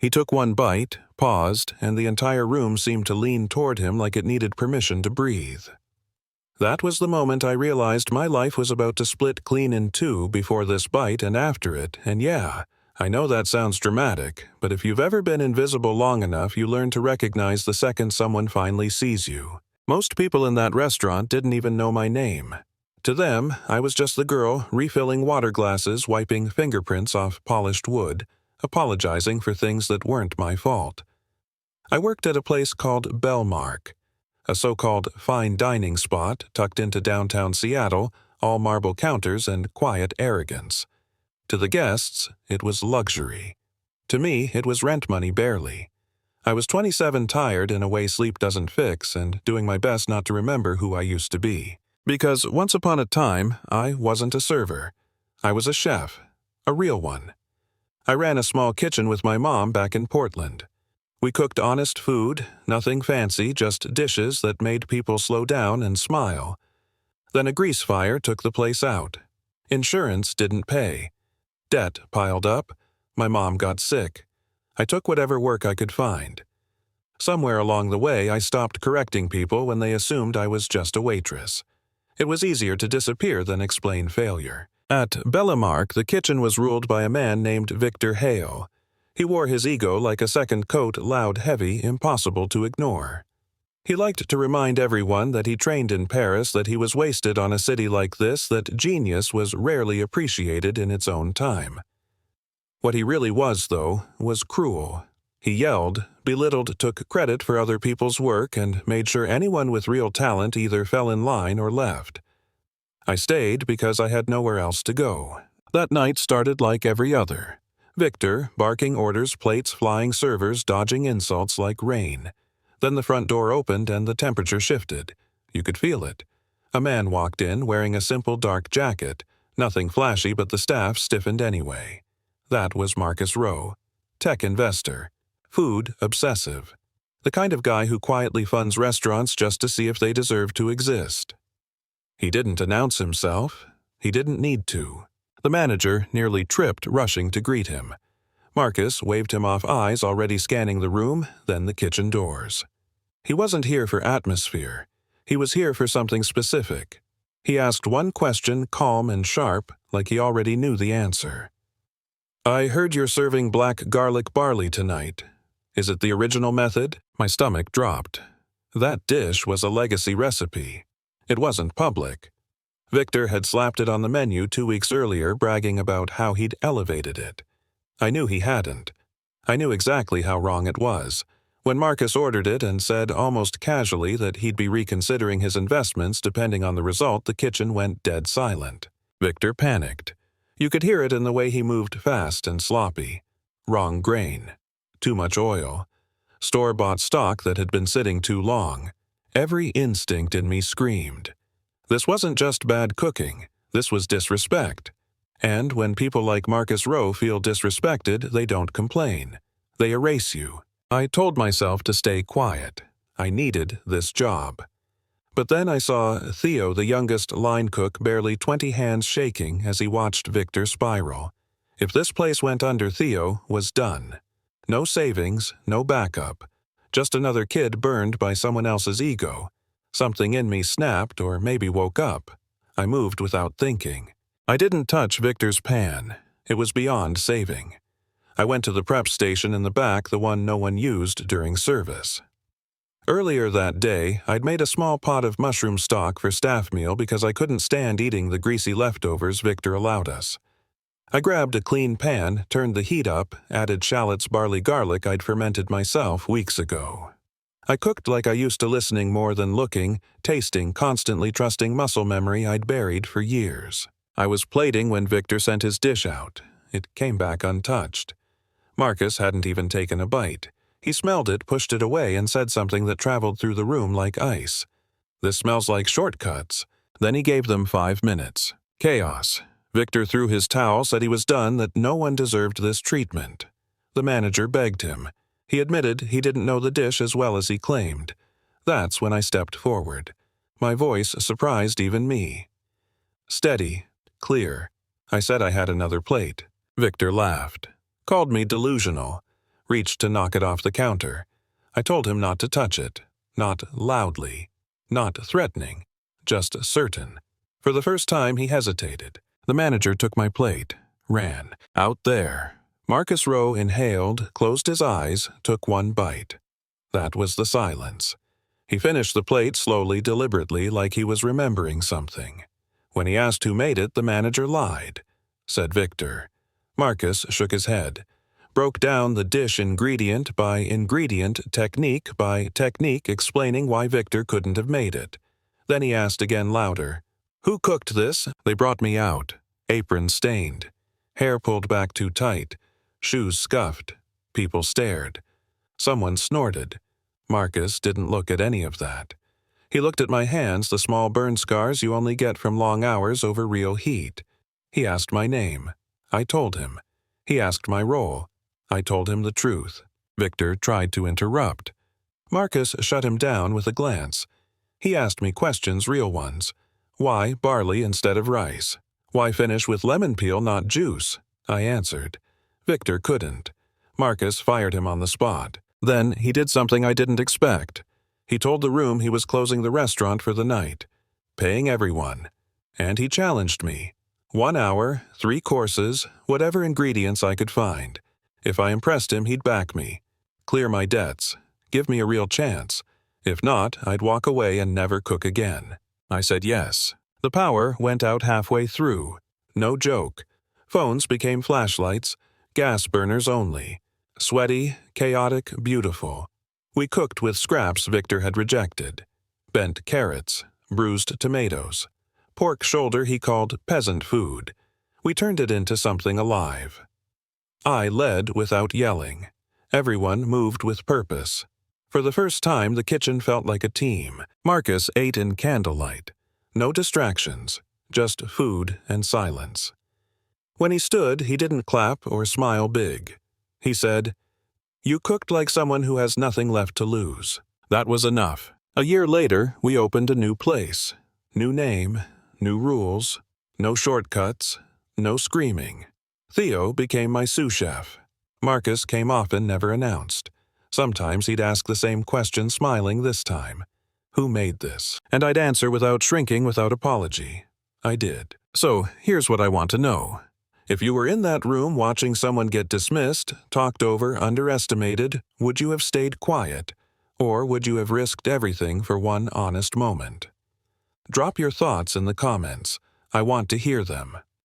He took one bite, paused, and the entire room seemed to lean toward him like it needed permission to breathe. That was the moment I realized my life was about to split clean in two before this bite and after it, and yeah, I know that sounds dramatic, but if you've ever been invisible long enough, you learn to recognize the second someone finally sees you. Most people in that restaurant didn't even know my name. To them, I was just the girl refilling water glasses, wiping fingerprints off polished wood, apologizing for things that weren't my fault. I worked at a place called Bellmark, a so-called fine dining spot tucked into downtown Seattle, all marble counters and quiet arrogance. To the guests, it was luxury. To me, it was rent money barely. I was 27, tired in a way sleep doesn't fix, and doing my best not to remember who I used to be. Because once upon a time, I wasn't a server. I was a chef, a real one. I ran a small kitchen with my mom back in Portland. We cooked honest food, nothing fancy, just dishes that made people slow down and smile. Then a grease fire took the place out. Insurance didn't pay. Debt piled up. My mom got sick. I took whatever work I could find. Somewhere along the way, I stopped correcting people when they assumed I was just a waitress. It was easier to disappear than explain failure. At Bellmark, the kitchen was ruled by a man named Victor Hale. He wore his ego like a second coat, loud, heavy, impossible to ignore. He liked to remind everyone that he trained in Paris, that he was wasted on a city like this, that genius was rarely appreciated in its own time. What he really was, though, was cruel. He yelled, belittled, took credit for other people's work, and made sure anyone with real talent either fell in line or left. I stayed because I had nowhere else to go. That night started like every other. Victor, barking orders, plates flying, servers dodging insults like rain. Then the front door opened and the temperature shifted. You could feel it. A man walked in wearing a simple dark jacket. Nothing flashy, but the staff stiffened anyway. That was Marcus Rowe, tech investor, food obsessive, the kind of guy who quietly funds restaurants just to see if they deserve to exist. He didn't announce himself. He didn't need to. The manager nearly tripped rushing to greet him. Marcus waved him off, eyes already scanning the room, then the kitchen doors. He wasn't here for atmosphere. He was here for something specific. He asked one question, calm and sharp, like he already knew the answer. "I heard you're serving black garlic barley tonight. Is it the original method?" My stomach dropped. That dish was a legacy recipe. It wasn't public. Victor had slapped it on the menu 2 weeks earlier, bragging about how he'd elevated it. I knew he hadn't. I knew exactly how wrong it was. When Marcus ordered it and said almost casually that he'd be reconsidering his investments depending on the result, the kitchen went dead silent. Victor panicked. You could hear it in the way he moved fast and sloppy. Wrong grain. Too much oil. Store-bought stock that had been sitting too long. Every instinct in me screamed. This wasn't just bad cooking. This was disrespect. And when people like Marcus Rowe feel disrespected, they don't complain. They erase you. I told myself to stay quiet. I needed this job. But then I saw Theo, the youngest line cook, barely 20 hands shaking as he watched Victor spiral. If this place went under, Theo was done. No savings, no backup. Just another kid burned by someone else's ego. Something in me snapped or maybe woke up. I moved without thinking. I didn't touch Victor's pan. It was beyond saving. I went to the prep station in the back, the one no one used during service. Earlier that day, I'd made a small pot of mushroom stock for staff meal because I couldn't stand eating the greasy leftovers Victor allowed us. I grabbed a clean pan, turned the heat up, added shallots, barley, garlic I'd fermented myself weeks ago. I cooked like I used to, listening more than looking, tasting, constantly trusting muscle memory I'd buried for years. I was plating when Victor sent his dish out. It came back untouched. Marcus hadn't even taken a bite. He smelled it, pushed it away, and said something that traveled through the room like ice. "This smells like shortcuts." Then he gave them 5 minutes. Chaos. Victor threw his towel, said he was done, that no one deserved this treatment. The manager begged him. He admitted he didn't know the dish as well as he claimed. That's when I stepped forward. My voice surprised even me. Steady, clear. I said I had another plate. Victor laughed. Called me delusional. reached to knock it off the counter. I told him not to touch it, not loudly, not threatening, just certain. For the first time, he hesitated. The manager took my plate, ran. Out there. Marcus Rowe inhaled, closed his eyes, took one bite. That was the silence. He finished the plate slowly, deliberately, like he was remembering something. When he asked who made it, the manager lied. Said Victor. Marcus shook his head. Broke down the dish ingredient by ingredient, technique by technique, explaining why Victor couldn't have made it. Then he asked again louder, "Who cooked this?" They brought me out. Apron stained. Hair pulled back too tight. Shoes scuffed. People stared. Someone snorted. Marcus didn't look at any of that. He looked at my hands, the small burn scars you only get from long hours over real heat. He asked my name. I told him. He asked my role. I told him the truth. Victor tried to interrupt. Marcus shut him down with a glance. He asked me questions, real ones. Why barley instead of rice? Why finish with lemon peel, not juice? I answered. Victor couldn't. Marcus fired him on the spot. Then he did something I didn't expect. He told the room he was closing the restaurant for the night, paying everyone. And he challenged me. 1 hour, 3 courses, whatever ingredients I could find. If I impressed him, he'd back me. Clear my debts. Give me a real chance. If not, I'd walk away and never cook again. I said yes. The power went out halfway through. No joke. Phones became flashlights. Gas burners only. Sweaty, chaotic, beautiful. We cooked with scraps Victor had rejected. Bent carrots, bruised tomatoes. Pork shoulder he called peasant food. We turned it into something alive. I led without yelling. Everyone moved with purpose. For the first time, the kitchen felt like a team. Marcus ate in candlelight. No distractions, just food and silence. When he stood, he didn't clap or smile big. He said, "You cooked like someone who has nothing left to lose." That was enough. A year later, we opened a new place. New name, new rules, no shortcuts, no screaming. Theo became my sous chef. Marcus came often, never announced. Sometimes he'd ask the same question, smiling this time. Who made this? And I'd answer without shrinking, without apology. I did. So, here's what I want to know. If you were in that room watching someone get dismissed, talked over, underestimated, would you have stayed quiet? Or would you have risked everything for one honest moment? Drop your thoughts in the comments. I want to hear them.